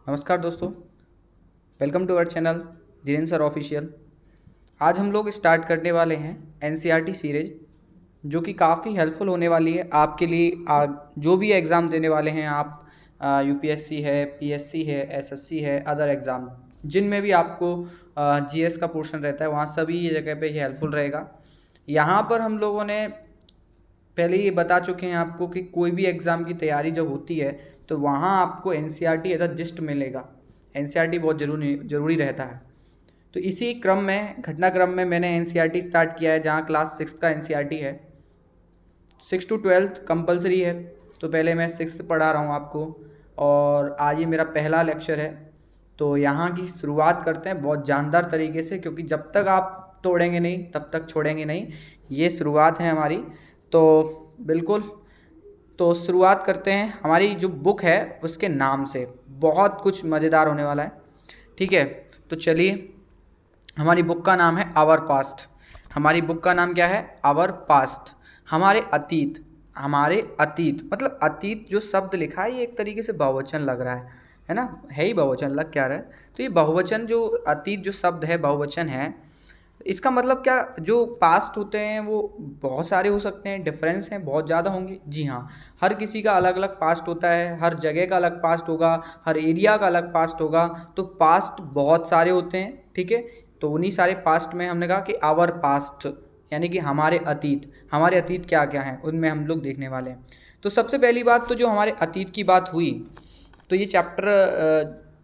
नमस्कार दोस्तों, welcome to our channel Dhirendra sir official. आज हम लोग स्टार्ट करने वाले हैं एनसीईआरटी सीरीज, जो कि काफ़ी हेल्पफुल होने वाली है आपके लिए। जो भी एग्ज़ाम देने वाले हैं आप, यूपीएससी है, पीएससी है, एसएससी है, अदर एग्ज़ाम जिनमें भी आपको जीएस का पोर्शन रहता है, वहाँ सभी ये जगह पे ये हेल्पफुल रहेगा। यहाँ पर हम लोगों ने पहले ये बता चुके हैं आपको कि कोई भी एग्ज़ाम की तैयारी जब होती है तो वहाँ आपको एनसीईआरटी एज अ जिस्ट मिलेगा। एनसीईआरटी बहुत ज़रूरी रहता है। तो इसी क्रम में, घटनाक्रम में मैंने एनसीईआरटी स्टार्ट किया है, जहाँ क्लास 6 का एनसीईआरटी है। 6 टू 12 कंपलसरी है, तो पहले मैं 6 पढ़ा रहा हूँ आपको, और आज ये मेरा पहला लेक्चर है। तो यहाँ की शुरुआत करते हैं बहुत जानदार तरीके से, क्योंकि जब तक आप तोड़ेंगे नहीं तब तक छोड़ेंगे नहीं। ये शुरुआत है हमारी, तो बिल्कुल। तो शुरुआत करते हैं हमारी जो बुक है उसके नाम से। बहुत कुछ मज़ेदार होने वाला है, ठीक है। तो चलिए, हमारी बुक का नाम है आवर पास्ट। हमारी बुक का नाम क्या है? Our past. हमारे अतीत। हमारे अतीत मतलब अतीत जो शब्द लिखा है ये एक तरीके से बहुवचन लग रहा है ना? है ही बहुवचन, लग क्या रहा है? तो ये बहुवचन, जो अतीत जो शब्द है बहुवचन है। इसका मतलब क्या, जो पास्ट होते हैं वो बहुत सारे हो सकते हैं, डिफरेंस हैं बहुत ज़्यादा होंगे। जी हाँ, हर किसी का अलग अलग पास्ट होता है, हर जगह का अलग पास्ट होगा, हर एरिया का अलग पास्ट होगा। तो पास्ट बहुत सारे होते हैं, ठीक है। तो उन्हीं सारे पास्ट में हमने कहा कि आवर पास्ट, यानी कि हमारे अतीत। हमारे अतीत क्या क्या हैं उनमें हम लोग देखने वाले हैं। तो सबसे पहली बात, तो जो हमारे अतीत की बात हुई, तो ये चैप्टर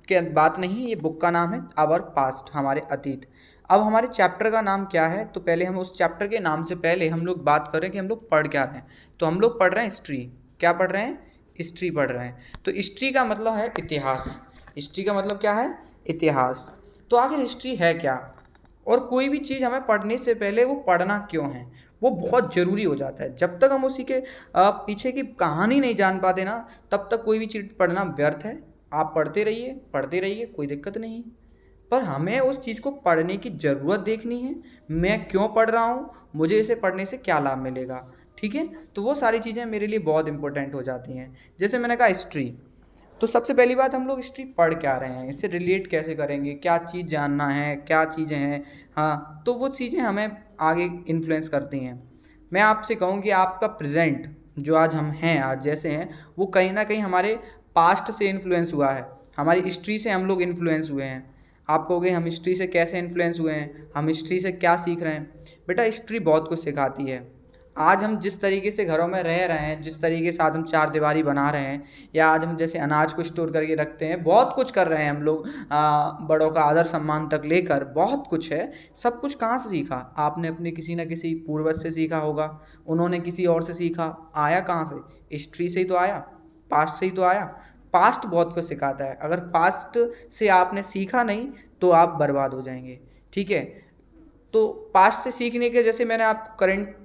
के बात नहीं, ये बुक का नाम है आवर पास्ट, हमारे अतीत। अब हमारे चैप्टर का नाम क्या है, तो पहले हम उस चैप्टर के नाम से पहले हम लोग बात कर रहे हैं कि हम लोग पढ़ क्या रहे हैं। तो हम लोग पढ़ रहे हैं हिस्ट्री। क्या पढ़ रहे हैं? हिस्ट्री पढ़ रहे हैं। तो हिस्ट्री का मतलब है इतिहास। हिस्ट्री का मतलब क्या है? इतिहास। तो आखिर हिस्ट्री है क्या, और कोई भी चीज़ हमें पढ़ने से पहले वो पढ़ना क्यों है, वो बहुत ज़रूरी हो जाता है। जब तक हम उसी के पीछे की कहानी नहीं जान पाते ना, तब तक कोई भी चीज़ पढ़ना व्यर्थ है। आप पढ़ते रहिए, कोई दिक्कत नहीं। पर हमें उस चीज़ को पढ़ने की ज़रूरत देखनी है। मैं क्यों पढ़ रहा हूँ, मुझे इसे पढ़ने से क्या लाभ मिलेगा, ठीक है। तो वो सारी चीज़ें मेरे लिए बहुत इंपॉर्टेंट हो जाती हैं। जैसे मैंने कहा हिस्ट्री, तो सबसे पहली बात, हम लोग हिस्ट्री पढ़ क्या रहे हैं, इससे रिलेट कैसे करेंगे, क्या चीज़ जानना है, क्या चीज़ें हैं। हाँ, तो वो चीज़ें हमें आगे इन्फ्लुएंस करती हैं। मैं आपसे कहूँ कि आपका प्रेजेंट, जो आज हम हैं, आज जैसे हैं, वो कहीं ना कहीं हमारे पास्ट से इन्फ्लुएंस हुआ है। हमारी हिस्ट्री से हम लोग इन्फ्लुएंस हुए हैं। आप कहोगे हम हिस्ट्री से कैसे इन्फ्लुएंस हुए हैं, हम हिस्ट्री से क्या सीख रहे हैं? बेटा, हिस्ट्री बहुत कुछ सिखाती है। आज हम जिस तरीके से घरों में रह रहे हैं, जिस तरीके से आज हम चार दीवारी बना रहे हैं, या आज हम जैसे अनाज को स्टोर करके रखते हैं, बहुत कुछ कर रहे हैं हम लोग, बड़ों का आदर सम्मान तक लेकर बहुत कुछ है। सब कुछ कहाँ से सीखा? आपने अपने किसी न किसी पूर्वज से सीखा होगा, उन्होंने किसी और से सीखा। आया कहाँ से? हिस्ट्री से ही तो आया, पास्ट से ही तो आया। पास्ट बहुत कुछ सिखाता है। अगर पास्ट से आपने सीखा नहीं तो आप बर्बाद हो जाएंगे, ठीक है। तो पास्ट से सीखने के, जैसे मैंने आपको करंट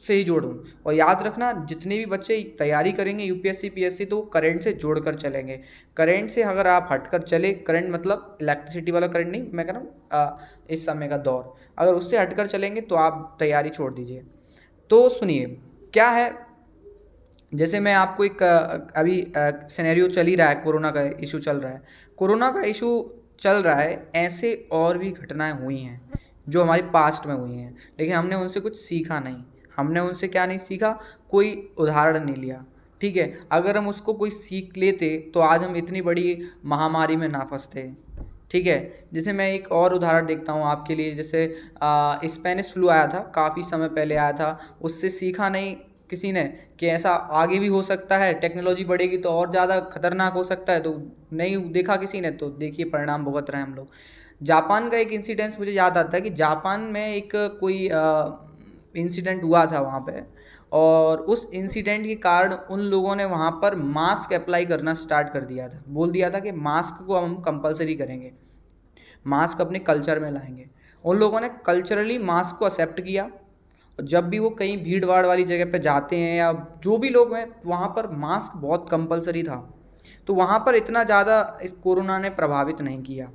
से ही जोड़ूँ, और याद रखना, जितने भी बच्चे तैयारी करेंगे यूपीएससी पीएससी, तो वो करंट से जोड़कर चलेंगे। करंट से अगर आप हटकर चले, करंट मतलब इलेक्ट्रिसिटी वाला करंट नहीं, मैं कह रहा हूँ इस समय का दौर, अगर उससे हटकर चलेंगे तो आप तैयारी छोड़ दीजिए। तो सुनिए क्या है। जैसे मैं आपको एक अभी सिनेरियो चल ही रहा है, कोरोना का इशू चल रहा है। कोरोना का इशू चल रहा है, ऐसे और भी घटनाएं हुई हैं जो हमारी पास्ट में हुई हैं, लेकिन हमने उनसे कुछ सीखा नहीं। हमने उनसे क्या नहीं सीखा? कोई उदाहरण नहीं लिया, ठीक है। अगर हम उसको कोई सीख लेते तो आज हम इतनी बड़ी महामारी में ना फंसते, ठीक है। जैसे मैं एक और उदाहरण देखता हूँ आपके लिए। जैसे स्पेनिश फ्लू आया था, काफ़ी समय पहले आया था, उससे सीखा नहीं किसी ने कि ऐसा आगे भी हो सकता है, टेक्नोलॉजी बढ़ेगी तो और ज़्यादा खतरनाक हो सकता है, तो नहीं देखा किसी ने, तो देखिए परिणाम भुगत रहे हैं हम लोग। जापान का एक इंसिडेंस मुझे याद आता है कि जापान में एक कोई इंसिडेंट हुआ था वहाँ पे, और उस इंसिडेंट के कारण उन लोगों ने वहाँ पर मास्क अप्लाई करना स्टार्ट कर दिया था। बोल दिया था कि मास्क को हम कंपलसरी करेंगे, मास्क अपने कल्चर में लाएंगे। उन लोगों ने कल्चरली मास्क को एक्सेप्ट किया, और जब भी वो कहीं भीड़ भाड़ वाली जगह पे जाते हैं, या जो भी लोग हैं, वहाँ पर मास्क बहुत कंपलसरी था। तो वहाँ पर इतना ज़्यादा इस कोरोना ने प्रभावित नहीं किया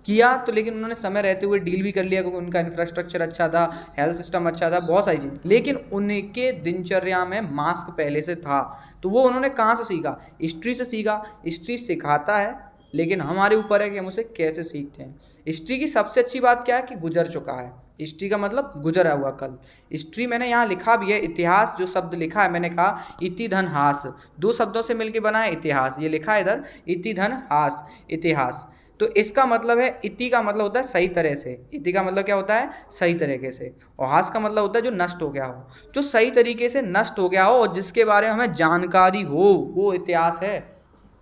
तो, लेकिन उन्होंने समय रहते हुए डील भी कर लिया, क्योंकि उनका इंफ्रास्ट्रक्चर अच्छा था, हेल्थ सिस्टम अच्छा था, बहुत सारी चीज़। लेकिन उनके दिनचर्या में मास्क पहले से था। तो वो उन्होंने कहाँ से सीखा? हिस्ट्री से सीखा। हिस्ट्री सिखाता है लेकिन हमारे ऊपर है कि हम उसे कैसे सीखते हैं। हिस्ट्री की सबसे अच्छी बात क्या है कि गुजर चुका है। हिस्ट्री का मतलब गुजरा हुआ कल। हिस्ट्री मैंने यहाँ लिखा भी है, इतिहास जो शब्द लिखा है मैंने कहा इति धन हास, दो शब्दों से मिलकर बना है इतिहास। ये लिखा है इधर इति धन हास, इतिहास। तो इसका मतलब है, इति का मतलब होता है सही तरह से, इति का मतलब क्या होता है सही तरीके से, और हास का मतलब होता है जो नष्ट हो गया हो, जो सही तरीके से नष्ट हो गया हो और जिसके बारे में हमें जानकारी हो, वो इतिहास है।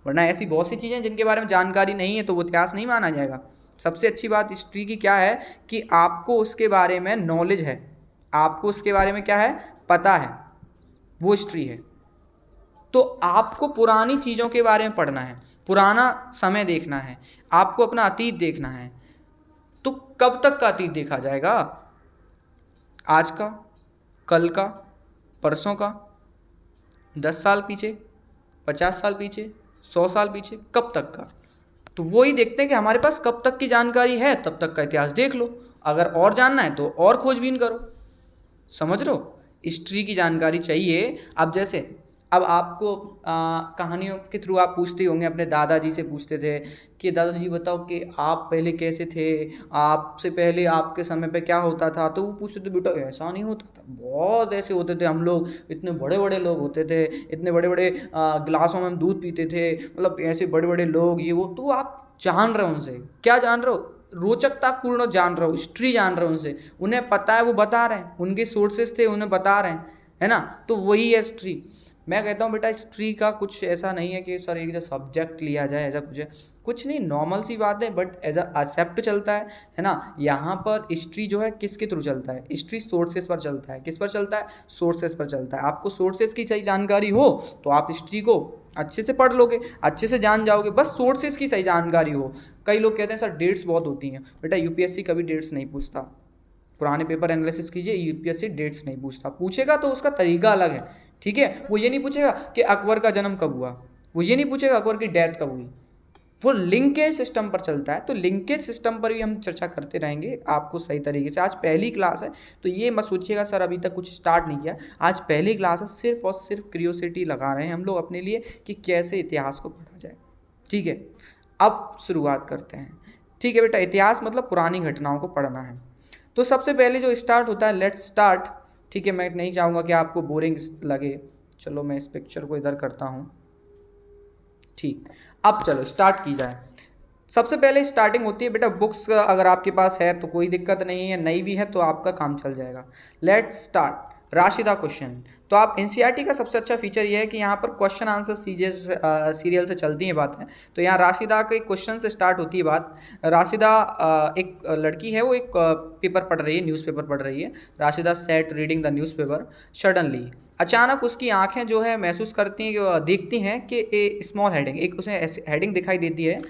वरना ऐसी बहुत सी चीज़ें जिनके बारे में जानकारी नहीं है तो वो इतिहास नहीं माना जाएगा। सबसे अच्छी बात हिस्ट्री की क्या है कि आपको उसके बारे में नॉलेज है, आपको उसके बारे में क्या है पता है, वो हिस्ट्री है। तो आपको पुरानी चीज़ों के बारे में पढ़ना है, पुराना समय देखना है, आपको अपना अतीत देखना है। तो कब तक का अतीत देखा जाएगा? आज का, कल का, परसों का, 10 साल पीछे, 50 साल पीछे, 100 साल पीछे, कब तक का? तो वो ही देखते हैं कि हमारे पास कब तक की जानकारी है, तब तक का इतिहास देख लो। अगर और जानना है तो और खोजबीन करो। समझ रहे हो? हिस्ट्री की जानकारी चाहिए। अब जैसे अब आपको कहानियों के थ्रू आप पूछते होंगे, अपने दादाजी से पूछते थे कि दादाजी बताओ कि आप पहले कैसे थे, आपसे पहले आपके समय पे क्या होता था। तो वो पूछते थे बेटा ऐसा नहीं होता था, बहुत ऐसे होते थे हम लोग, इतने बड़े बड़े लोग होते थे, इतने बड़े बड़े गिलासों में हम दूध पीते थे, मतलब ऐसे बड़े बड़े लोग ये वो। तो आप जान रहे हो उनसे, क्या जान रहे हो? रोचकता पूर्ण जान रहे हो, हिस्ट्री जान रहे हो उनसे, उन्हें पता है, वो बता रहे हैं, उनके सोर्सेस थे उन्हें बता रहे हैं, है ना। तो वही है हिस्ट्री। मैं कहता हूँ बेटा हिस्ट्री का कुछ ऐसा नहीं है कि सर एक सब्जेक्ट लिया जाए, ऐसा कुछ है कुछ नहीं, नॉर्मल सी बात है, बट एज अ एक्सेप्ट चलता है ना। यहाँ पर हिस्ट्री जो है किसके थ्रू चलता है? हिस्ट्री सोर्सेस पर चलता है। किस पर चलता है? सोर्सेस पर चलता है। आपको सोर्सेस की सही जानकारी हो तो आप हिस्ट्री को अच्छे से पढ़ लोगे, अच्छे से जान जाओगे, बस सोर्सेस की सही जानकारी हो। कई लोग कहते हैं सर डेट्स बहुत होती हैं, बेटा यूपीएससी कभी डेट्स नहीं पूछता। पुराने पेपर एनालिसिस कीजिए, यूपीएससी डेट्स नहीं पूछता, पूछेगा तो उसका तरीका अलग है, ठीक है। वो ये नहीं पूछेगा कि अकबर का जन्म कब हुआ, वो ये नहीं पूछेगा अकबर की डेथ कब हुई, वो लिंकेज सिस्टम पर चलता है। तो लिंकेज सिस्टम पर भी हम चर्चा करते रहेंगे आपको सही तरीके से। आज पहली क्लास है तो ये मत सोचिएगा सर अभी तक कुछ स्टार्ट नहीं किया, आज पहली क्लास है, सिर्फ और सिर्फ क्यूरियोसिटी लगा रहे हैं हम लोग अपने लिए कि कैसे इतिहास को पढ़ा जाए, ठीक है। अब शुरुआत करते हैं, ठीक है बेटा। इतिहास मतलब पुरानी घटनाओं को पढ़ना है। तो सबसे पहले जो स्टार्ट होता है, लेट्स स्टार्ट, ठीक है। मैं नहीं चाहूँगा कि आपको बोरिंग लगे, चलो मैं इस पिक्चर को इधर करता हूँ, ठीक। अब चलो स्टार्ट की जाए। सबसे पहले स्टार्टिंग होती है बेटा, बुक्स अगर आपके पास है तो कोई दिक्कत नहीं है, नई भी है तो आपका काम चल जाएगा। Let's start. राशिदा क्वेश्चन। तो आप एनसीईआरटी का सबसे अच्छा फीचर ये है कि यहाँ पर क्वेश्चन आंसर सीरियल से चलती हैं बातें। तो यहाँ राशिदा के क्वेश्चन से स्टार्ट होती है बात। राशिदा एक लड़की है, वो एक पेपर पढ़ रही है, न्यूज़पेपर पढ़ रही है। Rashida SAT reading the newspaper, suddenly अचानक उसकी आंखें जो है महसूस करती हैं कि देखती हैं कि ए स्मॉल हेडिंग, एक उसे हेडिंग दिखाई देती है।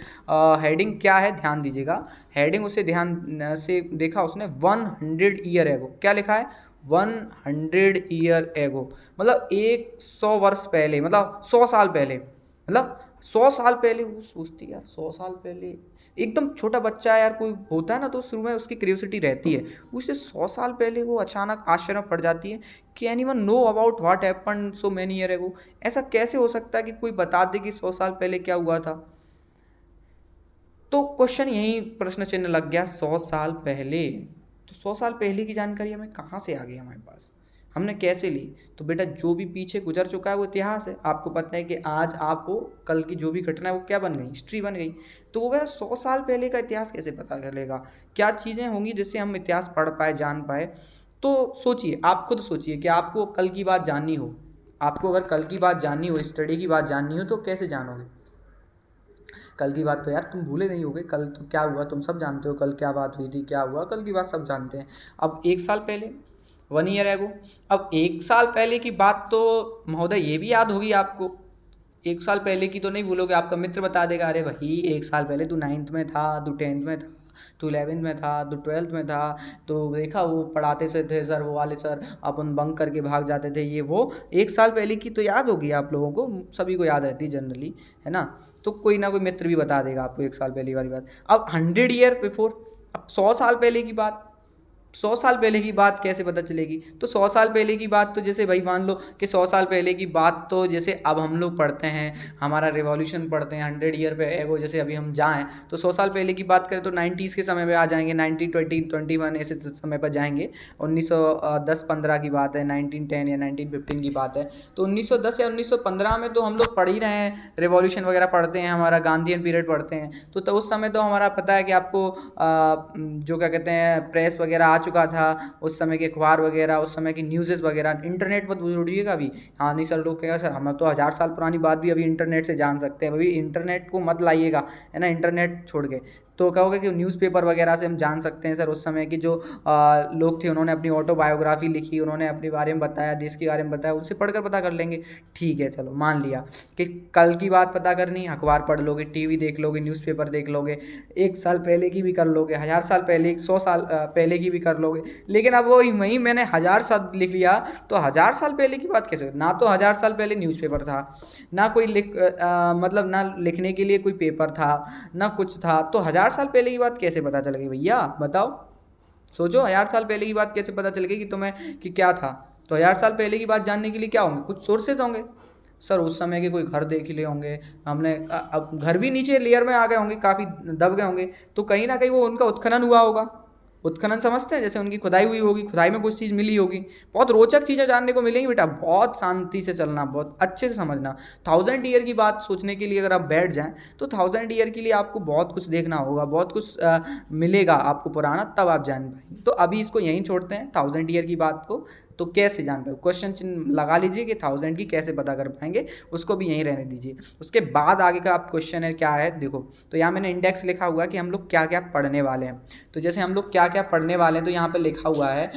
हेडिंग क्या है ध्यान दीजिएगा, हेडिंग उसे ध्यान से देखा उसने, 100 ईयर एगो। क्या लिखा है? 100 ईयर एगो, मतलब 100 वर्ष पहले, मतलब 100 साल पहले, मतलब 100 साल पहले। वो सोचती यार 100 साल पहले, एकदम छोटा बच्चा यार कोई होता है ना तो शुरू में उसकी क्यूरियोसिटी रहती है, उसे 100 साल पहले वो अचानक आश्चर्य में पड़ जाती है कि anyone know about what happened so many year ago. ऐसा कैसे हो सकता है कि कोई बता दे कि 100 साल पहले क्या हुआ था? तो क्वेश्चन यही प्रश्न चिन्ह लग गया, 100 साल पहले। तो 100 साल पहले की जानकारी हमें कहाँ से आ गई हमारे पास, हमने कैसे ली? तो बेटा जो भी पीछे गुजर चुका है वो इतिहास है। आपको पता है कि आज आप हो, कल की जो भी घटना है वो क्या बन गई? हिस्ट्री बन गई। तो वो कह 100 साल पहले का इतिहास कैसे पता चलेगा? क्या चीज़ें होंगी जिससे हम इतिहास पढ़ पाए, जान पाए? तो सोचिए, आप खुद सोचिए कि आपको कल की बात जाननी हो, आपको अगर कल की बात जाननी हो, स्टडी की बात जाननी हो, तो कैसे जानोगे? कल की बात तो यार तुम भूले नहीं होगे, कल तो क्या हुआ तुम सब जानते हो, कल क्या बात हुई थी, क्या हुआ, कल की बात सब जानते हैं। अब 1 साल पहले, 1 ईयर एगो, अब 1 साल पहले की बात तो महोदय ये भी याद होगी आपको। 1 साल पहले की तो नहीं भूलोगे, आपका मित्र बता देगा अरे भाई 1 साल पहले तू 9th में था, तू 10th में था, तू 11th में था, तू 12th में था, तो देखा वो पढ़ाते से थे सर, वो वाले सर, अपन बंक करके भाग जाते थे, ये वो। 1 साल पहले की तो याद होगी आप लोगों को, सभी को याद रहती है जनरली, है ना। तो कोई ना कोई मित्र भी बता देगा आपको 1 साल पहले वाली बात। अब 100 ईयर बिफोर, अब 100 साल पहले की बात, 100 साल पहले की बात कैसे पता चलेगी? तो 100 साल पहले की बात तो जैसे भाई मान लो कि 100 साल पहले की बात तो जैसे अब हम लोग पढ़ते हैं, हमारा रिवॉल्यूशन पढ़ते हैं 100 ईयर पे एगो, जैसे अभी हम जाएँ तो 100 साल पहले की बात करें तो 90s के समय में आ जाएंगे, 1920-21 ऐसे समय पर जाएंगे। 1910-15 की बात है, 1910 या 1915 की बात है। तो 1910 या 1915 में तो हम लोग पढ़ ही रहे हैं, रिवॉल्यूशन वगैरह पढ़ते हैं, हमारा गांधीयन पीरियड पढ़ते हैं। तो उस समय तो हमारा पता है कि आपको जो क्या कहते हैं प्रेस वगैरह आ चुका था, उस समय के अखबार वगैरह, उस समय की न्यूज़ेस वगैरह, इंटरनेट मत भूलिएगा अभी। हाँ नहीं सर, लोग कहेगा सर हम तो 1000 साल पुरानी बात भी अभी इंटरनेट से जान सकते हैं, अभी इंटरनेट को मत लाइएगा, है ना, इंटरनेट छोड़ के। तो कहोगे कि न्यूज़पेपर वगैरह से हम जान सकते हैं सर, उस समय की जो लोग थे उन्होंने अपनी ऑटोबायोग्राफी लिखी, उन्होंने अपने बारे में बताया, देश के बारे में बताया, उनसे पढ़कर पता कर लेंगे। ठीक है चलो मान लिया कि कल की बात पता करनी, अखबार पढ़ लोगे, टीवी देख लोगे, न्यूज़पेपर देख लोगे, 1 साल पहले की भी कर लोगे, 1000 साल पहले, 100 साल पहले की भी कर लोगे। लेकिन अब वही मैंने 1000 साल लिख लिया, तो 1000 साल पहले की बात कैसे? ना तो 1000 साल पहले न्यूज़पेपर था, ना कोई मतलब ना लिखने के लिए कोई पेपर था, ना कुछ था, तो 1000 साल पहले की बात कैसे पता चल गई भैया? बताओ, सोचो 1000 साल पहले की बात कैसे पता चल गई कि तुम्हें कि क्या था? तो 1000 साल पहले की बात जानने के लिए क्या होंगे? कुछ सोर्सेज होंगे। सर उस समय के कोई घर देख लिए होंगे हमने, अब घर भी नीचे लेयर में आ गए होंगे, काफ़ी दब गए होंगे, तो कहीं ना कहीं वो उनका उत्खनन हुआ होगा। उत्खनन समझते हैं, जैसे उनकी खुदाई हुई होगी, खुदाई में कुछ चीज़ मिली होगी। बहुत रोचक चीज़ें जानने को मिलेंगी बेटा, बहुत शांति से चलना, बहुत अच्छे से समझना। 1000 ईयर की बात सोचने के लिए अगर आप बैठ जाएं तो 1000 ईयर के लिए आपको बहुत कुछ देखना होगा, बहुत कुछ मिलेगा आपको पुराना, तब आप जान पाएंगे। तो अभी इसको यहीं छोड़ते हैं 1000 ईयर की बात को। तो कैसे जान पाए, क्वेश्चन चिन्ह लगा लीजिए कि 1000 की कैसे पता कर पाएंगे, उसको भी यहीं रहने दीजिए। उसके बाद आगे का आप क्वेश्चन है क्या है देखो। तो यहाँ मैंने इंडेक्स लिखा हुआ है कि हम लोग क्या क्या पढ़ने वाले हैं। तो जैसे हम लोग क्या क्या पढ़ने वाले हैं, तो यहाँ पे लिखा हुआ है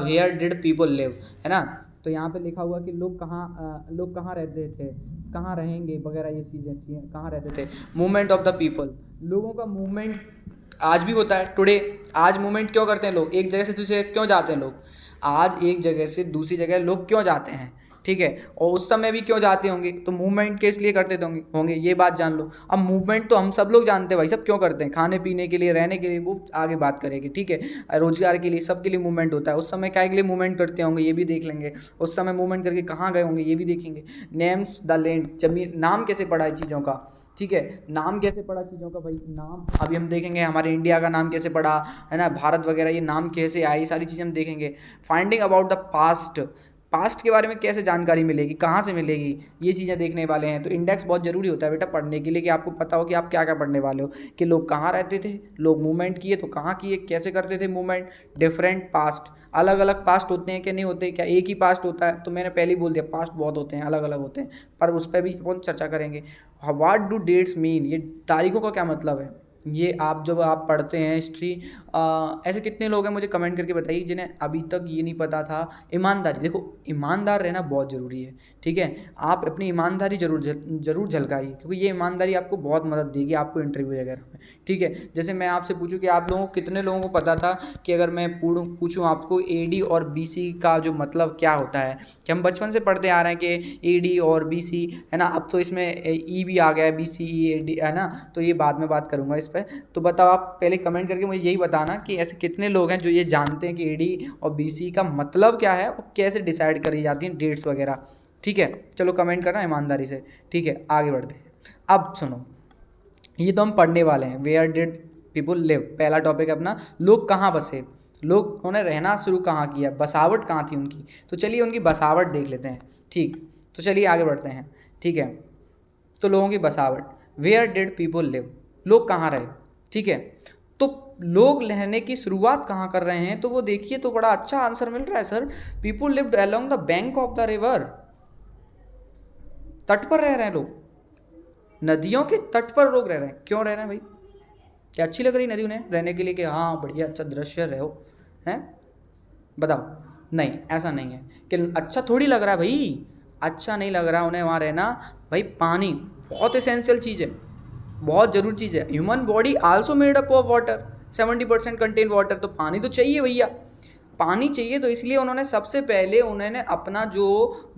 वेयर डिड पीपल लिव, है ना। तो यहाँ पे लिखा हुआ कि लोग कहाँ रहते थे, कहाँ रहेंगे वगैरह, ये चीज़ें कहाँ रहते थे। मूवमेंट ऑफ द पीपल, लोगों का मूवमेंट आज भी होता है टुडे। आज मूवमेंट क्यों करते हैं लोग, एक जगह से दूसरी जगह क्यों जाते हैं लोग, आज एक जगह से दूसरी जगह लोग क्यों जाते हैं, ठीक है, और उस समय भी क्यों जाते होंगे, तो मूवमेंट किस लिए करते होंगे ये बात जान लो। अब मूवमेंट तो हम सब लोग जानते हैं भाई, सब क्यों करते हैं, खाने पीने के लिए, रहने के लिए, वो आगे बात करेंगे, ठीक है, रोजगार के लिए, सबके लिए मूवमेंट होता है। उस समय क्या के लिए मूवमेंट करते होंगे ये भी देख लेंगे, उस समय मूवमेंट करके कहाँ गए होंगे ये भी देखेंगे। नेम्स द लैंड, जमीन, नाम कैसे पड़ा है चीज़ों का, ठीक है, नाम कैसे पड़ा चीज़ों का भाई, नाम अभी हम देखेंगे, हमारे इंडिया का नाम कैसे पड़ा, है ना, भारत वगैरह ये नाम कैसे आए, ये सारी चीज़ें हम देखेंगे। Finding about the past, past के बारे में कैसे जानकारी मिलेगी, कहाँ से मिलेगी, ये चीज़ें देखने वाले हैं। तो इंडेक्स बहुत ज़रूरी होता है बेटा पढ़ने के लिए, कि आपको पता हो कि आप क्या क्या पढ़ने वाले हो, कि लोग कहाँ रहते थे, लोग मूवमेंट किए तो कहाँ किए, कैसे करते थे मूवमेंट, डिफरेंट पास्ट, अलग अलग पास्ट होते हैं कि नहीं होते, क्या एक ही पास्ट होता है? तो मैंने पहले ही बोल दिया पास्ट बहुत होते हैं, अलग अलग होते हैं, पर उस पर भी अपन चर्चा करेंगे। व्हाट डू डेट्स मीन, ये तारीखों का क्या मतलब है, ये आप जब आप पढ़ते हैं हिस्ट्री, ऐसे कितने लोग हैं मुझे कमेंट करके बताइए जिन्हें अभी तक ये नहीं पता था। ईमानदारी, देखो ईमानदार रहना बहुत ज़रूरी है, ठीक है, आप अपनी ईमानदारी जरूर झलकाइए, क्योंकि ये ईमानदारी आपको बहुत मदद देगी आपको इंटरव्यू वगैरह में, ठीक है। जैसे मैं आपसे पूछूं कि आप लोगों को कितने लोगों को पता था कि अगर मैं पूछूं आपको AD और BC का जो मतलब क्या होता है, कि हम बचपन से पढ़ते आ रहे हैं कि AD और BC, है ना, अब तो इसमें E भी आ गया है, BCE AD, है ना, तो ये बाद में बात करूंगा इस पर। तो बताओ आप पहले कमेंट करके मुझे यही बताना कि ऐसे कितने लोग हैं जो ये जानते हैं कि AD और BC का मतलब क्या है और कैसे डिसाइड करी जाती हैं डेट्स वगैरह, ठीक है। चलो कमेंट करना ईमानदारी से, ठीक है, आगे बढ़ते हैं। अब सुनो, ये तो हम पढ़ने वाले हैं, वेयर डिड पीपल लिव, पहला टॉपिक है अपना, लोग कहाँ बसे, लोग उन्होंने रहना शुरू कहाँ किया, बसावट कहाँ थी उनकी। तो चलिए उनकी बसावट देख लेते हैं, ठीक। तो चलिए आगे बढ़ते हैं, ठीक है। तो लोगों की बसावट, वेयर डिड पीपल लिव, लोग कहाँ रहे, ठीक है। तो लोग रहने की शुरुआत कहाँ कर रहे हैं, तो वो देखिए, तो बड़ा अच्छा आंसर मिल रहा है sir, people lived along the bank of the river, तट पर रह रहे हैं लोग, नदियों के तट पर लोग रह रहे हैं। क्यों रह रहे हैं भाई, क्या अच्छी लग रही नदी उन्हें रहने के लिए, कि हाँ बढ़िया अच्छा दृश्य रहो, हैं, बताओ। नहीं, ऐसा नहीं है कि अच्छा थोड़ी लग रहा है भाई, अच्छा नहीं लग रहा उन्हें वहाँ रहना। भाई पानी बहुत एसेंशियल चीज़ है, बहुत ज़रूरी चीज़ है। Human body also made up of water, 70% contain water, तो पानी तो चाहिए भैया, पानी चाहिए। तो इसलिए उन्होंने सबसे पहले उन्होंने अपना जो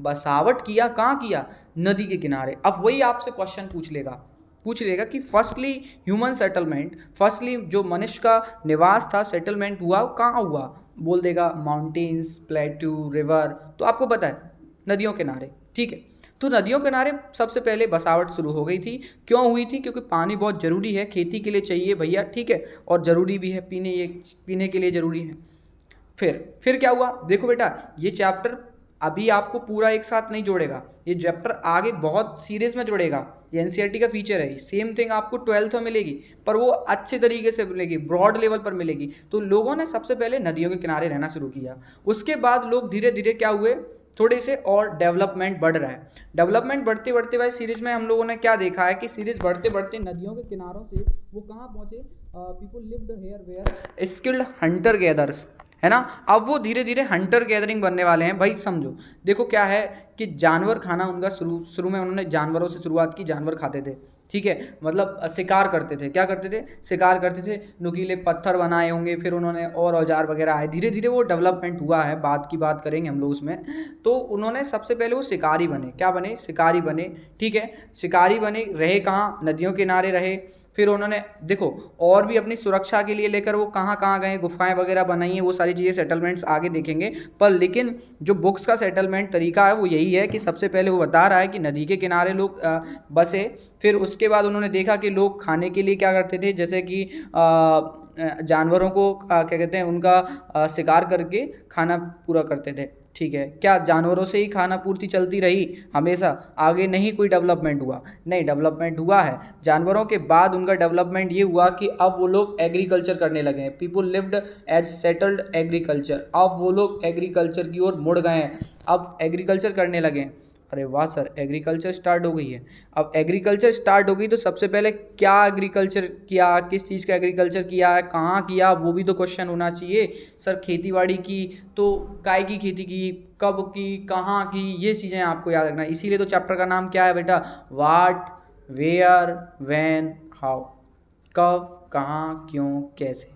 बसावट किया, कहाँ किया, नदी के किनारे। अब वही आपसे क्वेश्चन पूछ लेगा कि फर्स्टली ह्यूमन सेटलमेंट, फर्स्टली जो मनुष्य का निवास था, सेटलमेंट हुआ कहाँ हुआ, बोल देगा माउंटेन्स, प्लेट्यू, रिवर, तो आपको पता है नदियों किनारे, ठीक है। तो नदियों किनारे सबसे पहले बसावट शुरू हो गई थी। क्यों हुई थी? क्योंकि पानी बहुत ज़रूरी है, खेती के लिए चाहिए भैया, ठीक है, और ज़रूरी भी है, पीने के लिए ज़रूरी है। फिर क्या हुआ? देखो बेटा, ये चैप्टर अभी आपको पूरा एक साथ नहीं जोड़ेगा, ये चैप्टर आगे बहुत सीरीज में जोड़ेगा। ये एनसीईआरटी का फीचर है। सेम थिंग आपको 12th में मिलेगी, पर वो अच्छे तरीके से मिलेगी, ब्रॉड लेवल पर मिलेगी। तो लोगों ने सबसे पहले नदियों के किनारे रहना शुरू किया। उसके बाद लोग धीरे धीरे क्या हुए, थोड़े से और डेवलपमेंट बढ़ रहा है। डेवलपमेंट बढ़ते बढ़ते भाई सीरीज में हम लोगों ने क्या देखा है कि सीरीज बढ़ते बढ़ते नदियों के किनारों से वो कहाँ पहुंचे? People lived here were skilled hunter gathers, है ना। अब वो धीरे धीरे हंटर गैदरिंग बनने वाले हैं भाई। समझो, देखो क्या है कि जानवर खाना उनका शुरू में उन्होंने जानवरों से शुरुआत की, जानवर खाते थे, ठीक है, मतलब शिकार करते थे। क्या करते थे? शिकार करते थे, नुकीले पत्थर बनाए होंगे, फिर उन्होंने और औजार वगैरह आए, धीरे धीरे वो डेवलपमेंट हुआ है, बाद की बात करेंगे हम लोग उसमें। तो उन्होंने सबसे पहले वो शिकारी बने। क्या बने? शिकारी बने, ठीक है। शिकारी बने, रहे कहाँ? नदियों के किनारे रहे। फिर उन्होंने देखो और भी अपनी सुरक्षा के लिए लेकर वो कहाँ कहाँ गए, गुफाएं वगैरह बनाई हैं, वो सारी चीज़ें सेटलमेंट्स आगे देखेंगे। पर लेकिन जो बुक्स का सेटलमेंट तरीका है वो यही है कि सबसे पहले वो बता रहा है कि नदी के किनारे लोग बसे। फिर उसके बाद उन्होंने देखा कि लोग खाने के लिए क्या करते थे, जैसे कि जानवरों को क्या कहते हैं, उनका शिकार करके खाना पूरा करते थे, ठीक है। क्या जानवरों से ही खाना पूर्ति चलती रही हमेशा? आगे नहीं कोई डेवलपमेंट हुआ? नहीं, डेवलपमेंट हुआ है। जानवरों के बाद उनका डेवलपमेंट ये हुआ कि अब वो लोग एग्रीकल्चर करने लगे हैं। People lived as settled agriculture. अब वो लोग एग्रीकल्चर की ओर मुड़ गए हैं, अब एग्रीकल्चर करने लगे हैं। अरे वाह सर, एग्रीकल्चर स्टार्ट हो गई है। अब एग्रीकल्चर स्टार्ट हो गई तो सबसे पहले क्या एग्रीकल्चर किया, किस चीज़ का एग्रीकल्चर किया है, कहाँ किया, वो भी तो क्वेश्चन होना चाहिए। सर खेतीबाड़ी की, तो काय की खेती की, कब की, कहाँ की, ये चीज़ें आपको याद रखना। इसीलिए तो चैप्टर का नाम क्या है बेटा? वाट, वेयर, व्हेन, हाउ। कब, कहाँ, क्यों, कैसे,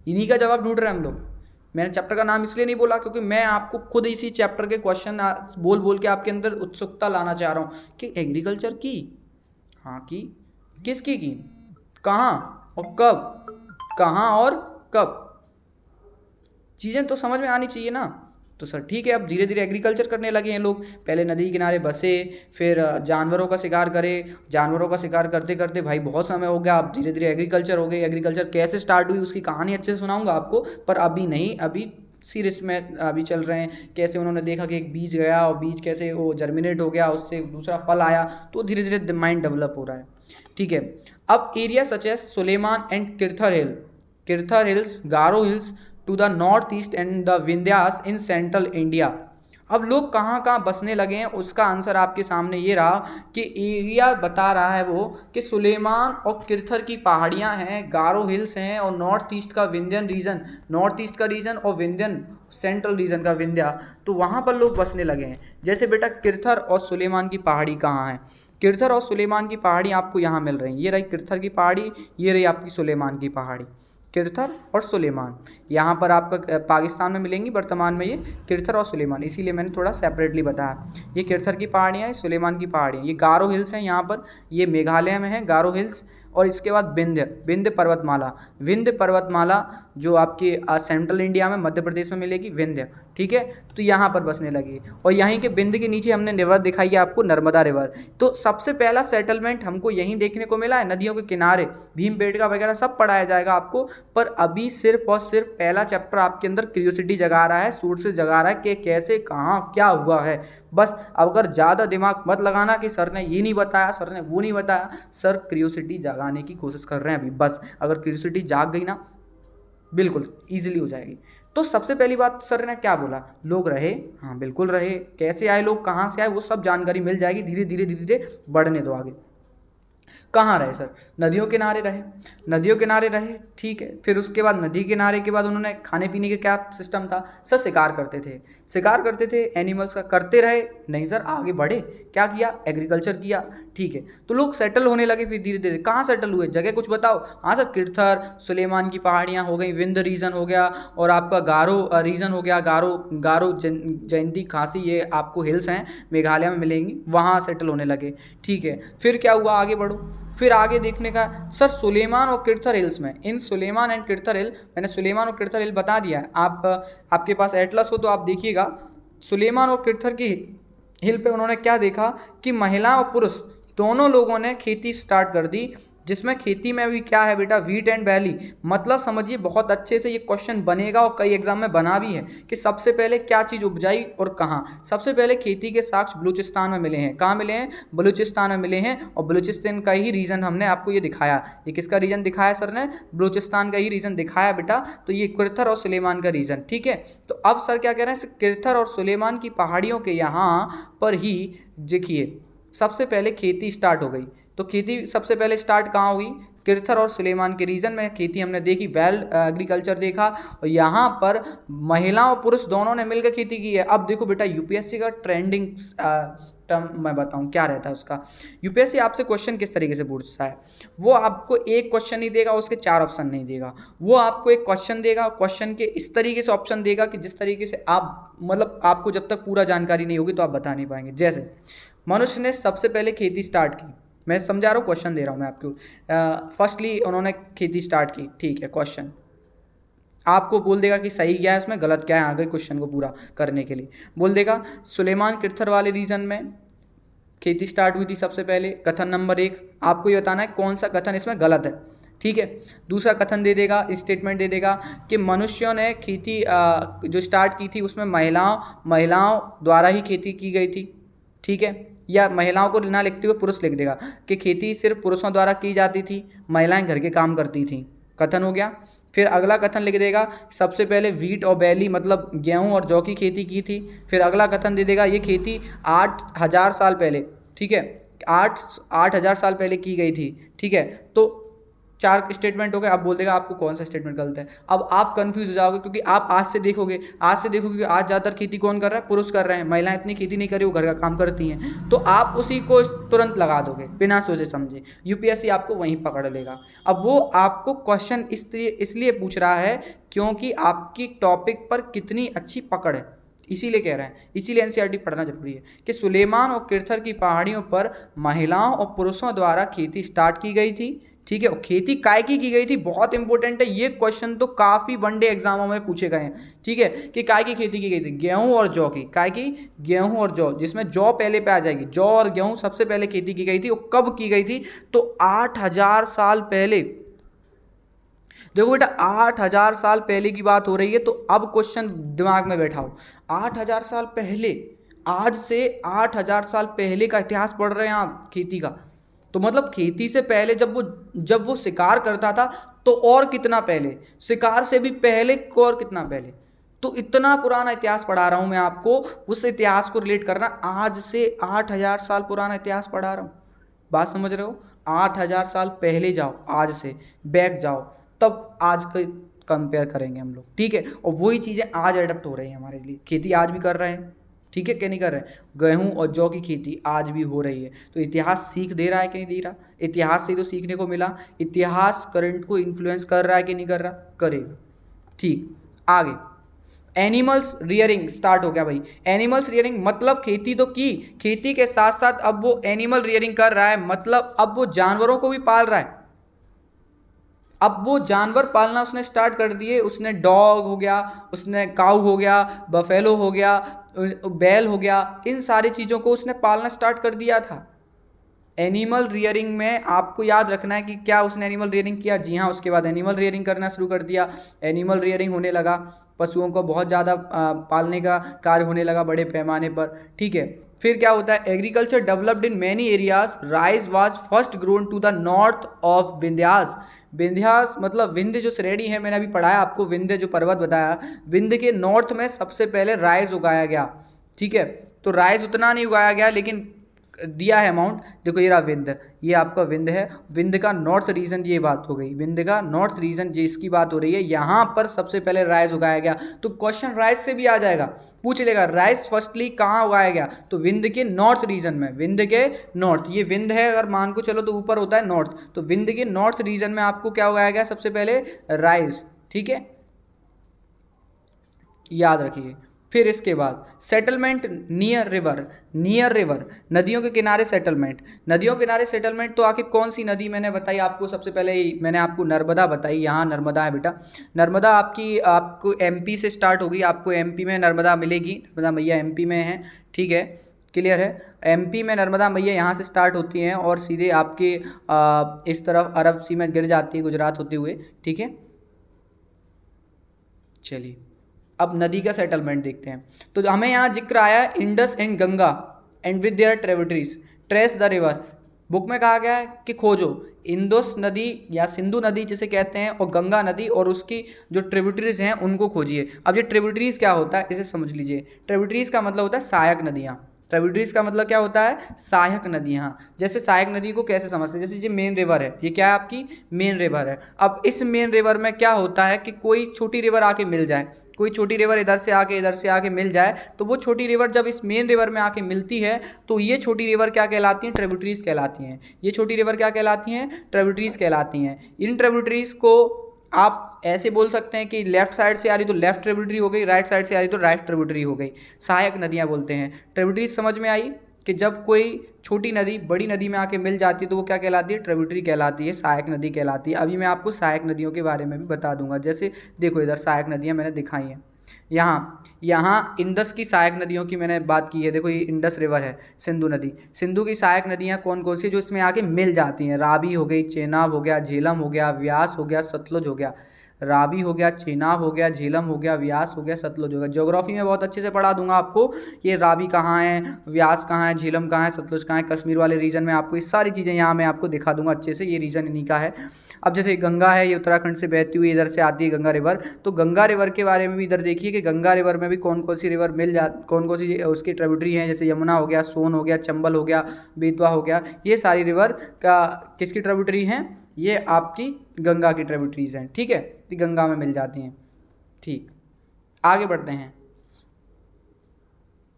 इन्हीं का जवाब ढूंढ रहे हैं हम लोग। मैंने चैप्टर का नाम इसलिए नहीं बोला क्योंकि मैं आपको खुद इसी चैप्टर के क्वेश्चन बोल बोल के आपके अंदर उत्सुकता लाना चाह रहा हूँ कि एग्रीकल्चर की, हाँ की, किसकी की, कहाँ और कब, कहाँ और कब, चीज़ें तो समझ में आनी चाहिए ना। तो सर ठीक है, अब धीरे धीरे एग्रीकल्चर करने लगे हैं लोग। पहले नदी किनारे बसे, फिर जानवरों का शिकार करे, जानवरों का शिकार करते करते भाई बहुत समय हो गया, अब धीरे धीरे एग्रीकल्चर हो गई। एग्रीकल्चर कैसे स्टार्ट हुई उसकी कहानी अच्छे से सुनाऊंगा आपको, पर अभी नहीं, अभी सीरीज में अभी चल रहे हैं। कैसे उन्होंने देखा कि एक बीज गया और बीज कैसे वो जर्मिनेट हो गया, उससे दूसरा फल आया, तो धीरे धीरे माइंड डेवलप हो रहा है, ठीक है। अब area such as Sulaiman and Kirthar hill, Kirthar hills, Garo hills to the north east and the Vindhyas in central India. अब लोग कहाँ कहाँ बसने लगे हैं, उसका आंसर आपके सामने ये रहा कि एरिया बता रहा है वो कि सुलेमान और किरथर की पहाड़ियाँ हैं, गारो हिल्स हैं, और नॉर्थ ईस्ट का विंध्यन रीजन, नॉर्थ ईस्ट का रीजन और विंध्यन सेंट्रल रीजन का विंध्या, तो वहाँ पर लोग बसने लगे हैं। जैसे बेटा किरथर और सुलेमान की पहाड़ी कहाँ है? किरथर और सुलेमान की पहाड़ी आपको यहाँ मिल रही है, ये रही किरथर की पहाड़ी, ये रही आपकी सुलेमान की पहाड़ी। किरथर और सुलेमान यहाँ पर आपका पाकिस्तान में मिलेंगी वर्तमान में, ये किरथर और सुलेमान, इसीलिए मैंने थोड़ा सेपरेटली बताया। ये किरथर की पहाड़ियाँ हैं, सुलेमान की पहाड़ियाँ, ये गारो हिल्स हैं यहाँ पर, ये मेघालय में है गारो हिल्स। और इसके बाद विंध्य पर्वतमाला, विंध्य पर्वतमाला जो आपके सेंट्रल इंडिया में मध्य प्रदेश में मिलेगी, विंध्य, ठीक है। तो यहाँ पर बसने लगी, और यहीं के विंध्य के नीचे हमने रिवर दिखाई है आपको, नर्मदा रिवर। तो सबसे पहला सेटलमेंट हमको यहीं देखने को मिला है, नदियों के किनारे। भीमबेटका वगैरह सब पढ़ाया जाएगा आपको, पर अभी सिर्फ और सिर्फ पहला चैप्टर आपके अंदर क्यूरियोसिटी जगा रहा है, सोर्सेज जगा रहा है कि कैसे, कहाँ, क्या हुआ है। बस अगर ज़्यादा दिमाग मत लगाना कि सर ने ये नहीं बताया, सर ने वो नहीं बताया, सर क्यूरियोसिटी जगाने की कोशिश कर रहे हैं अभी। बस अगर क्यूरियोसिटी जाग गई ना, बिल्कुल ईजिली हो जाएगी। तो सबसे पहली बात सर ने क्या बोला? लोग रहे, हाँ बिल्कुल रहे। कैसे आए लोग, कहाँ से आए, वो सब जानकारी मिल जाएगी, धीरे धीरे धीरे धीरे बढ़ने दो आगे। कहाँ रहे सर? नदियों किनारे रहे, नदियों किनारे रहे, ठीक है। फिर उसके बाद नदी किनारे के बाद उन्होंने खाने पीने के क्या सिस्टम था? सर शिकार करते थे, शिकार करते थे, एनिमल्स का करते रहे। नहीं सर, आगे बढ़े, क्या किया? एग्रीकल्चर किया, ठीक है, तो लोग सेटल होने लगे फिर धीरे धीरे। कहाँ सेटल हुए, जगह कुछ बताओ। हाँ सर, किरथर, सुलेमान की पहाड़ियाँ हो गई, विंध्य रीजन हो गया, और आपका गारो रीजन हो गया, गारो गारो जयंती खासी, ये आपको हिल्स हैं मेघालय में मिलेंगी, वहाँ सेटल होने लगे। ठीक है, फिर क्या हुआ, आगे बढ़ो। फिर आगे देखने का सर, सुलेमान और किरथर हिल्स में, इन सुलेमान एंड किरथर हिल, मैंने सुलेमान और किरथर हिल बता दिया है। आपके पास एटलस हो तो आप देखिएगा, सुलेमान और किरथर की हिल पे उन्होंने क्या देखा कि महिला और पुरुष दोनों लोगों ने खेती स्टार्ट कर दी, जिसमें खेती में भी क्या है बेटा, वीट एंड बैली। मतलब समझिए बहुत अच्छे से ये क्वेश्चन बनेगा और कई एग्जाम में बना भी है कि सबसे पहले क्या चीज़ उपजाई और कहाँ। सबसे पहले खेती के साक्ष्य बलूचिस्तान में मिले हैं। कहाँ मिले हैं, बलूचिस्तान में मिले हैं, और बलूचिस्तान का ही रीजन हमने आपको ये दिखाया। ये किसका रीजन दिखाया सर ने, बलूचिस्तान का ही रीजन दिखाया बेटा। तो ये किरथर और सुलेमान का रीजन, ठीक है। तो अब सर क्या कह रहे हैं, किरथर और सुलेमान की पहाड़ियों के यहाँ पर ही देखिए सबसे पहले खेती स्टार्ट हो गई। तो खेती सबसे पहले स्टार्ट कहाँ हुई, किरथर और सुलेमान के रीजन में खेती हमने देखी, वेल एग्रीकल्चर देखा, और यहाँ पर महिलाओं और पुरुष दोनों ने मिलकर खेती की है। अब देखो बेटा, यूपीएससी का ट्रेंडिंग टर्म मैं बताऊँ क्या रहता है उसका। यूपीएससी आपसे क्वेश्चन किस तरीके से पूछता है, वो आपको एक क्वेश्चन नहीं देगा, उसके 4 ऑप्शन नहीं देगा। वो आपको एक क्वेश्चन देगा, क्वेश्चन के इस तरीके से ऑप्शन देगा कि जिस तरीके से आप, मतलब आपको जब तक पूरा जानकारी नहीं होगी तो आप बता नहीं पाएंगे। जैसे मनुष्य ने सबसे पहले खेती स्टार्ट की, मैं समझा रहा हूँ, क्वेश्चन दे रहा हूँ मैं आपको। फर्स्टली उन्होंने खेती स्टार्ट की, ठीक है। क्वेश्चन आपको बोल देगा कि सही क्या है उसमें, गलत क्या है, आगे क्वेश्चन को पूरा करने के लिए बोल देगा। सुलेमान किरथर वाले रीजन में खेती स्टार्ट हुई थी सबसे पहले। कथन नंबर 1 आपको ये बताना है कौन सा कथन इसमें गलत है, ठीक है। दूसरा कथन दे देगा, स्टेटमेंट दे देगा कि मनुष्यों ने खेती जो स्टार्ट की थी उसमें महिलाओं द्वारा ही खेती की गई थी, ठीक है। या महिलाओं को ना लिखते हुए पुरुष लिख देगा कि खेती सिर्फ पुरुषों द्वारा की जाती थी, महिलाएं घर के काम करती थी, कथन हो गया। फिर अगला कथन लिख देगा सबसे पहले वीट और बैली मतलब गेहूं और जौ की खेती की थी। फिर अगला कथन दे देगा ये खेती 8,000 साल पहले, ठीक है, 8,000 साल पहले की गई थी, ठीक है। तो 4 स्टेटमेंट हो गए। अब बोल देगा आपको कौन सा स्टेटमेंट गलत है। अब आप कंफ्यूज हो जाओगे, क्योंकि आप आज से देखोगे कि आज ज़्यादातर खेती कौन कर रहा है, पुरुष कर रहे हैं, महिलाएं इतनी खेती नहीं करी, वो घर का काम करती हैं। तो आप उसी को तुरंत लगा दोगे बिना सोचे समझे, यूपीएससी आपको वहीं पकड़ लेगा। अब वो आपको क्वेश्चन इसलिए पूछ रहा है क्योंकि आपकी टॉपिक पर कितनी अच्छी पकड़ है, इसीलिए कह रहे हैं, इसीलिए एनसीईआरटी पढ़ना जरूरी है कि सुलेमान और किरथर की पहाड़ियों पर महिलाओं और पुरुषों द्वारा खेती स्टार्ट की गई थी, ठीक है। और खेती काय की गई थी, बहुत इंपॉर्टेंट है ये क्वेश्चन, तो काफी वनडे एग्जामों में पूछे गए हैं, ठीक है, कि काय की खेती की गई थी, गेहूं और जौ की। काय की, गेहूं और जौ, जिसमें जौ पहले पे आ जाएगी। जौ और गेहूं सबसे पहले खेती की गई थी, और कब की गई थी, तो 8,000 साल पहले। देखो बेटा 8,000 साल पहले की बात हो रही है, तो अब क्वेश्चन दिमाग में बैठाओ, 8,000 साल पहले, आज से 8,000 साल पहले का इतिहास पढ़ रहे हैं आप खेती का। तो मतलब खेती से पहले जब वो शिकार करता था, तो और कितना पहले, शिकार से भी पहले और कितना पहले। तो इतना पुराना इतिहास पढ़ा रहा हूं मैं आपको, उस इतिहास को रिलेट करना, आज से 8,000 साल पुराना इतिहास पढ़ा रहा हूं, बात समझ रहे हो। 8,000 साल पहले जाओ, आज से बैक जाओ, तब आज के कंपेयर करेंगे हम लोग, ठीक है। और वही चीज़ें आज एडप्ट हो रही हैं हमारे लिए, खेती आज भी कर रहे हैं, ठीक है, क्या नहीं कर रहे हैं, गेहूं और जौ की खेती आज भी हो रही है। तो इतिहास सीख दे रहा है कि नहीं दे रहा, इतिहास से तो सीखने को मिला, इतिहास करंट को इन्फ्लुएंस कर रहा है कि नहीं कर रहा, करेगा, ठीक। आगे एनिमल्स रियरिंग स्टार्ट हो गया भाई। एनिमल्स रियरिंग मतलब खेती तो की, खेती के साथ साथ अब वो एनिमल रियरिंग कर रहा है, मतलब अब वो जानवरों को भी पाल रहा है। अब वो जानवर पालना उसने स्टार्ट कर दिए, उसने डॉग हो गया, उसने काऊ हो गया, बफेलो हो गया, बैल हो गया, इन सारी चीज़ों को उसने पालना स्टार्ट कर दिया था। एनिमल रियरिंग में आपको याद रखना है कि क्या उसने एनिमल रियरिंग किया, जी हाँ, उसके बाद एनिमल रियरिंग करना शुरू कर दिया। एनिमल रियरिंग होने लगा, पशुओं को बहुत ज़्यादा पालने का कार्य होने लगा बड़े पैमाने पर, ठीक है। फिर क्या होता है, agriculture developed in many areas, rice was first grown to the north of Vindhyas. Vindhyas मतलब विंध्य जो श्रेणी है, मैंने अभी पढ़ाया आपको, विंध्य जो पर्वत बताया, विंध्य के नॉर्थ में सबसे पहले राइस उगाया गया, ठीक है। तो राइस उतना नहीं उगाया गया, लेकिन दिया है अमाउंट, देखो ये रहा विंध्य, ये आपका विंध्य है। विंध्य का नॉर्थ रीजन, ये बात हो गई, विंध्य का नॉर्थ रीजन जिसकी बात हो रही है, यहाँ पर सबसे पहले राइस उगाया गया। तो क्वेश्चन राइस से भी आ जाएगा, पूछ लेगा राइस फर्स्टली कहाँ उगाया गया, तो विंध्य के नॉर्थ रीजन में, विंध्य के नॉर्थ, ये विंध्य है अगर मान को चलो तो ऊपर होता है नॉर्थ, तो विंध्य के नॉर्थ रीजन में आपको क्या उगाया गया, सबसे पहले राइस। ठीक है, याद रखिए। फिर इसके बाद settlement near river, near river, नदियों के किनारे सेटलमेंट, नदियों के किनारे सेटलमेंट, तो आखिर कौन सी नदी मैंने बताई आपको, सबसे पहले मैंने आपको नर्मदा बताई, यहाँ नर्मदा है बेटा। नर्मदा आपको एमपी से स्टार्ट होगी, आपको एमपी में नर्मदा मिलेगी, नर्मदा मैया एमपी में है। ठीक है, क्लियर है। एमपी में नर्मदा मैया यहाँ से स्टार्ट होती हैं और सीधे आपके इस तरफ अरब सी में गिर जाती है गुजरात होते हुए। ठीक है, चलिए अब नदी का सेटलमेंट देखते हैं। तो हमें यहाँ जिक्र आया है Indus and Ganga and with their tributaries trace the river. Book में कहा गया है कि खोजो इंडस नदी या सिंधु नदी जिसे कहते हैं और गंगा नदी और उसकी जो ट्रिब्यूटरीज हैं उनको खोजिए। अब ये ट्रिब्यूटरीज क्या होता है इसे समझ लीजिए। ट्रिब्यूटरीज का मतलब होता है सहायक नदियाँ। ट्रिब्यूटरीज का मतलब क्या होता है, सहायक नदियाँ। जैसे सहायक नदी को कैसे समझते हैं, जैसे ये मेन रिवर है, ये क्या है आपकी मेन रिवर है। अब इस मेन रिवर में क्या होता है कि कोई छोटी रिवर आके मिल जाए, कोई छोटी रिवर इधर से आके मिल जाए, तो वो छोटी रिवर जब इस मेन रिवर में आके मिलती है तो ये छोटी रिवर क्या कहलाती हैं, ट्रिब्यूटरीज कहलाती हैं। ये छोटी रिवर क्या कहलाती हैं, ट्रिब्यूटरीज कहलाती हैं। इन ट्रिब्यूटरीज को आप ऐसे बोल सकते हैं कि लेफ्ट साइड से आ रही तो लेफ्ट ट्रिब्यूटरी हो गई, राइट साइड से आ रही तो राइट ट्रिब्यूटरी हो गई। सहायक नदियाँ बोलते हैं। ट्रिब्यूटरीज समझ में आई कि जब कोई छोटी नदी बड़ी नदी में आके मिल जाती है तो वो क्या कहलाती है, ट्रिब्यूटरी कहलाती है, सहायक नदी कहलाती है। अभी मैं आपको सहायक नदियों के बारे में भी बता दूंगा। जैसे देखो इधर सहायक नदियाँ मैंने दिखाई हैं, यहाँ इंडस की सहायक नदियों की मैंने बात की है। देखो ये इंडस रिवर है, सिंधु नदी, सिंधु की सहायक नदियाँ कौन कौन सी जो इसमें आके मिल जाती हैं, रावी हो गई, चेनाब हो गया, झेलम हो गया, व्यास हो गया, सतलुज हो गया। रावी हो गया, चेनाब हो गया, झेलम हो गया, व्यास हो गया, सतलुज हो गया। ज्योग्राफी में बहुत अच्छे से पढ़ा दूंगा आपको, ये रावी कहाँ है, व्यास कहाँ है, झेलम कहाँ है, सतलुज कहाँ है। कश्मीर वाले रीजन में आपको ये सारी चीज़ें यहाँ मैं आपको दिखा दूंगा अच्छे से, ये रीजन इन्हीं का है। अब जैसे गंगा है, ये उत्तराखंड से बहती हुई इधर से आती है गंगा रिवर, तो गंगा रिवर के बारे में भी इधर देखिए कि गंगा रिवर में भी कौन कौन सी रिवर कौन कौन सी उसकी ट्रिब्यूटरी हैं। जैसे यमुना हो गया, सोन हो गया, चंबल हो गया, बेतवा हो गया, ये सारी रिवर का किसकी ट्रिब्यूटरी हैं, ये आपकी गंगा की ट्रिब्यूटरीज हैं। ठीक है, ये गंगा में मिल जाती हैं। ठीक, आगे बढ़ते हैं।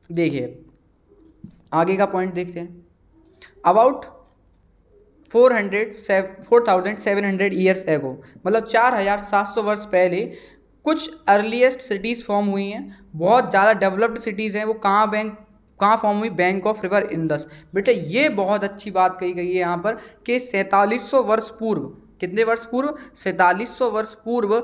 देखिए आगे का पॉइंट देखते हैं। अबाउट 4700 ईयर्स एगो, मतलब 4700 वर्ष पहले कुछ अर्लीस्ट सिटीज़ फॉर्म हुई हैं, बहुत ज़्यादा डेवलप्ड सिटीज़ हैं। वो कहाँ फॉर्म हुई, बैंक ऑफ रिवर इंडस। बेटे ये बहुत अच्छी बात कही गई है यहाँ पर कि 4700 वर्ष पूर्व, कितने वर्ष पूर्व, 4700 वर्ष पूर्व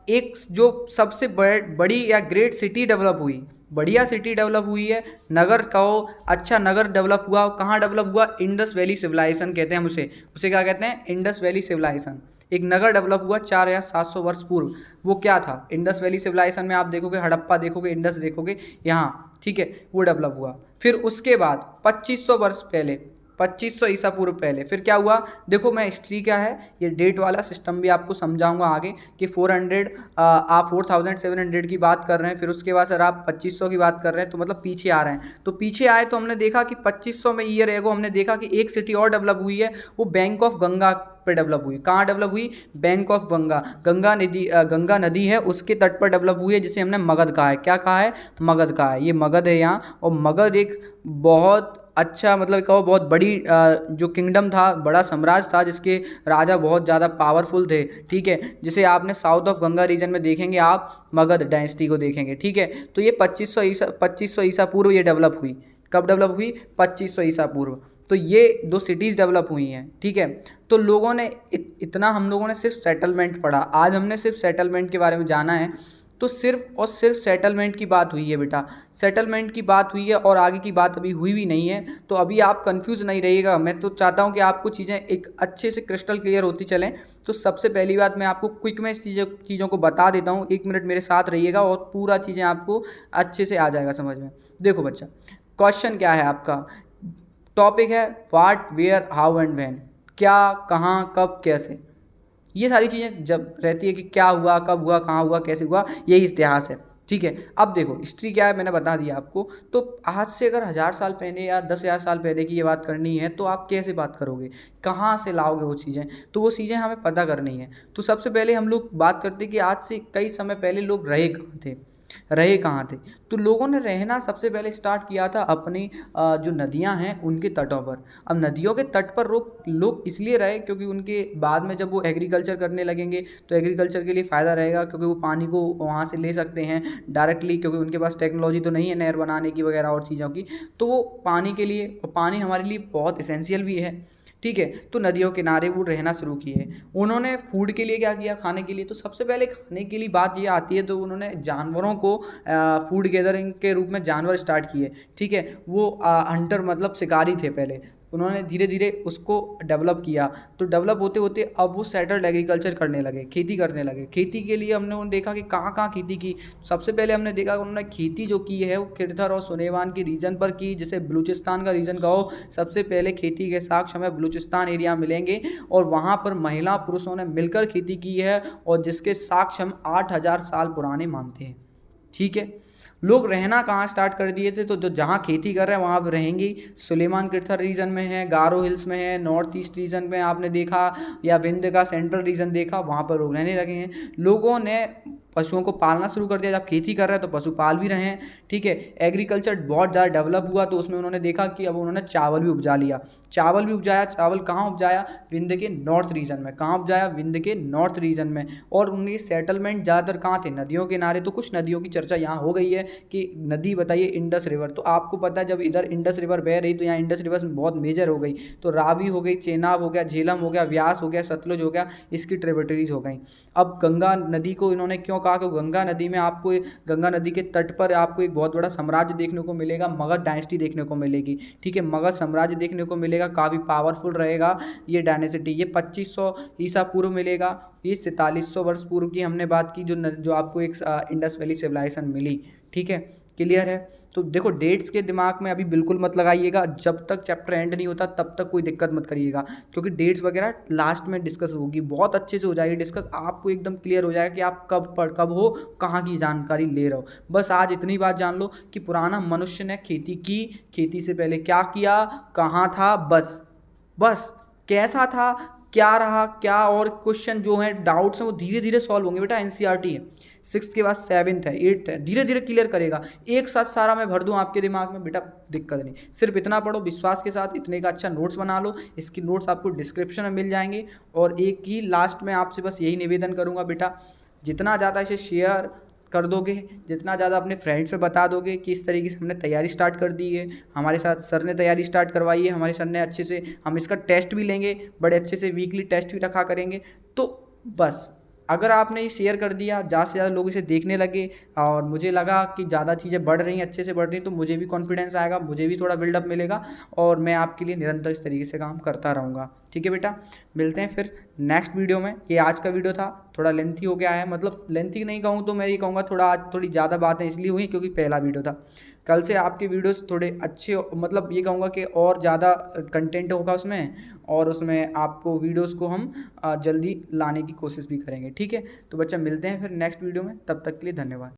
एक जो सबसे बड़ी या ग्रेट सिटी डेवलप हुई, बढ़िया सिटी डेवलप हुई है, नगर कहो, अच्छा नगर डेवलप हुआ, कहाँ डेवलप हुआ, इंडस वैली सिविलाइजेशन कहते हैं उसे क्या कहते हैं, इंडस वैली सिविलाइजेशन। एक नगर डेवलप हुआ 4700 वर्ष पूर्व। वो क्या था, इंडस वैली सिविलाइजेशन में आप देखोगे, हड़प्पा देखोगे, इंडस देखोगे यहाँ, ठीक है, वो डेवलप हुआ। फिर उसके बाद 2500 वर्ष पहले, 2500 ईसा पूर्व पहले फिर क्या हुआ, देखो मैं हिस्ट्री क्या है, ये डेट वाला सिस्टम भी आपको समझाऊंगा आगे कि 400 आप 4700 की बात कर रहे हैं, फिर उसके बाद सर आप 2500 की बात कर रहे हैं, तो मतलब पीछे आ रहे हैं। तो पीछे आए तो हमने देखा कि 2500 में ईयर एगो हमने देखा कि एक सिटी और डेवलप हुई है, वो बैंक ऑफ गंगा पे डेवलप हुई। कहाँ डेवलप हुई, बैंक ऑफ गंगा, गंगा नदी है उसके तट पर डेवलप हुई है, जिसे हमने मगध कहा है। क्या कहा है, मगध कहा है। ये मगध है यहाँ, और मगध एक बहुत अच्छा मतलब कहो बहुत बड़ी जो किंगडम था, बड़ा साम्राज्य था, जिसके राजा बहुत ज़्यादा पावरफुल थे। ठीक है, जिसे आपने साउथ ऑफ गंगा रीजन में देखेंगे, आप मगध डायनेस्टी को देखेंगे। ठीक है, तो ये 2500 ईसा पूर्व ये डेवलप हुई। कब डेवलप हुई, 2500 ईसा पूर्व। तो ये दो सिटीज़ डेवलप हुई हैं। ठीक है, तो लोगों ने इतना हम लोगों ने सिर्फ सेटलमेंट पढ़ा, आज हमने सिर्फ सेटलमेंट के बारे में जाना है। तो सिर्फ और सिर्फ सेटलमेंट की बात हुई है बेटा, सेटलमेंट की बात हुई है और आगे की बात अभी हुई भी नहीं है। तो अभी आप कंफ्यूज नहीं रहिएगा, मैं तो चाहता हूँ कि आपको चीज़ें एक अच्छे से क्रिस्टल क्लियर होती चलें। तो सबसे पहली बात मैं आपको क्विक में इस चीज़ों को बता देता हूँ, 1 मिनट मेरे साथ रहिएगा और पूरा चीज़ें आपको अच्छे से आ जाएगा समझ में। देखो बच्चा, क्वेश्चन क्या है आपका, टॉपिक है what, where, how and when, क्या, कहाँ, कब, कैसे। ये सारी चीज़ें जब रहती है कि क्या हुआ, कब हुआ, कहाँ हुआ, कैसे हुआ, यही इतिहास है। ठीक है। अब देखो हिस्ट्री क्या है मैंने बता दिया आपको। तो आज से अगर 1000 साल पहले या 10,000 साल पहले की ये बात करनी है तो आप कैसे बात करोगे, कहाँ से लाओगे वो चीज़ें, तो वो चीज़ें हमें पता करनी है। तो सबसे पहले हम लोग बात करते हैं कि आज से कई समय पहले लोग रहे कहाँ थे। तो लोगों ने रहना सबसे पहले स्टार्ट किया था अपनी जो नदियाँ हैं उनके तटों पर। अब नदियों के तट पर लोग इसलिए रहे क्योंकि उनके बाद में जब वो एग्रीकल्चर करने लगेंगे तो एग्रीकल्चर के लिए फ़ायदा रहेगा, क्योंकि वो पानी को वहाँ से ले सकते हैं डायरेक्टली, क्योंकि उनके पास टेक्नोलॉजी तो नहीं है नहर बनाने की वगैरह और चीज़ों की। तो वो पानी के लिए, और पानी हमारे लिए बहुत इसेंशियल भी है। ठीक है। तो नदियों किनारे वो रहना शुरू किए। उन्होंने फूड के लिए क्या किया, खाने के लिए, तो सबसे पहले खाने के लिए बात ये आती है तो उन्होंने जानवरों को फूड गैदरिंग के रूप में जानवर स्टार्ट किए। ठीक है। वो हंटर मतलब शिकारी थे पहले, उन्होंने धीरे धीरे उसको डेवलप किया। तो डेवलप होते होते अब वो सेटल्ड एग्रीकल्चर करने लगे, खेती करने लगे। खेती के लिए हमने देखा कि कहाँ कहाँ खेती की। सबसे पहले हमने देखा कि उन्होंने खेती जो की है वो किरथर और सुनेवान की रीजन पर की, जिसे बलूचिस्तान का रीजन कहो। सबसे पहले खेती के साक्ष्य हमें बलूचिस्तान एरिया मिलेंगे, और वहाँ पर महिला पुरुषों ने मिलकर खेती की है, और जिसके साक्ष्य हम 8000 साल पुराने मानते हैं। ठीक है। लोग रहना कहाँ स्टार्ट कर दिए थे, तो जो जहाँ खेती कर रहे हैं वहाँ पर रहेंगे। सुलेमान किरथर रीजन में है, गारो हिल्स में है, नॉर्थ ईस्ट रीजन में आपने देखा, या विंध्य का सेंट्रल रीजन देखा, वहाँ पर लोग रहने लगे हैं। लोगों ने पशुओं को पालना शुरू कर दिया। जब खेती कर रहे हैं तो पशु पाल भी रहे हैं। ठीक है। एग्रीकल्चर बहुत ज़्यादा डेवलप हुआ, तो उसमें उन्होंने देखा कि अब उन्होंने चावल भी उपजा लिया। चावल भी उपजाया। चावल कहाँ उपजाया, विंध्य के नॉर्थ रीजन में। कहाँ उपजाया, विंध्य के नॉर्थ रीजन में। और उनके सेटलमेंट ज़्यादातर कहाँ थे, नदियों के किनारे। तो कुछ नदियों की चर्चा यहाँ हो गई है कि नदी बताइए, इंडस रिवर। तो आपको पता है जब इधर इंडस रिवर बह रही तो यहाँ इंडस रिवर बहुत मेजर हो गई। तो रावी हो गई, चेनाब हो गया, झेलम हो गया, व्यास हो गया, सतलुज हो गया, इसकी ट्रिब्यूटरीज हो गई। अब गंगा नदी को इन्होंने क्यों कहा, कि गंगा नदी में आपको, गंगा नदी के तट पर आपको एक बहुत बड़ा साम्राज्य देखने को मिलेगा, मगध डायनेस्टी देखने को मिलेगी। ठीक है। मगध साम्राज्य देखने को मिलेगा, काफ़ी पावरफुल रहेगा ये डायनेस्टी। ये 2500 ईसा पूर्व मिलेगा। ये 4700 वर्ष पूर्व की हमने बात की, जो आपको एक इंडस वैली सिविलाइजेशन मिली। ठीक है। क्लियर है। तो देखो डेट्स के दिमाग में अभी बिल्कुल मत लगाइएगा, जब तक चैप्टर एंड नहीं होता तब तक कोई दिक्कत मत करिएगा, क्योंकि डेट्स वगैरह लास्ट में डिस्कस होगी, बहुत अच्छे से हो जाएगी डिस्कस। आपको एकदम क्लियर हो जाएगा कि आप कब हो, कहाँ की जानकारी ले रहे हो। बस आज इतनी बात जान लो कि पुराना मनुष्य ने खेती की, खेती से पहले क्या किया, कहाँ था, बस कैसा था, क्या रहा, क्या, और क्वेश्चन जो है, डाउट्स हैं, वो धीरे धीरे सॉल्व होंगे। बेटा एनसीईआरटी है, 6th के बाद 7th है, 8th है, धीरे धीरे क्लियर करेगा। एक साथ सारा मैं भर दूं आपके दिमाग में, बेटा दिक्कत नहीं। सिर्फ इतना पढ़ो विश्वास के साथ, इतने का अच्छा नोट्स बना लो। इसकी नोट्स आपको डिस्क्रिप्शन में मिल जाएंगे। और एक ही लास्ट में आपसे बस यही निवेदन करूंगा, बेटा जितना ज़्यादा इसे शेयर कर दोगे, जितना ज़्यादा अपने फ्रेंड्स में बता दोगे कि इस तरीके से हमने तैयारी स्टार्ट कर दी है, हमारे साथ सर ने तैयारी स्टार्ट करवाई है, हमारे सर ने अच्छे से, हम इसका टेस्ट भी लेंगे, बड़े अच्छे से वीकली टेस्ट भी रखा करेंगे। तो बस अगर आपने ये शेयर कर दिया, ज़्यादा से ज़्यादा लोग इसे देखने लगे, और मुझे लगा कि ज़्यादा चीज़ें बढ़ रही हैं, अच्छे से बढ़ रही हैं, तो मुझे भी कॉन्फिडेंस आएगा, मुझे भी थोड़ा बिल्डअप मिलेगा, और मैं आपके लिए निरंतर इस तरीके से काम करता रहूँगा। ठीक है बेटा, मिलते हैं फिर नेक्स्ट वीडियो में। ये आज का वीडियो था, थोड़ा लेंथी हो गया है, मतलब लेंथी नहीं कहूँ तो मैं ये कहूँगा थोड़ा, आज थोड़ी ज़्यादा बातें इसलिए हुई क्योंकि पहला वीडियो था। कल से आपके वीडियोस थोड़े अच्छे, मतलब ये कहूँगा कि और ज़्यादा कंटेंट होगा उसमें, और उसमें आपको वीडियोस को हम जल्दी लाने की कोशिश भी करेंगे। ठीक है। तो बच्चा मिलते हैं फिर नेक्स्ट वीडियो में, तब तक के लिए धन्यवाद।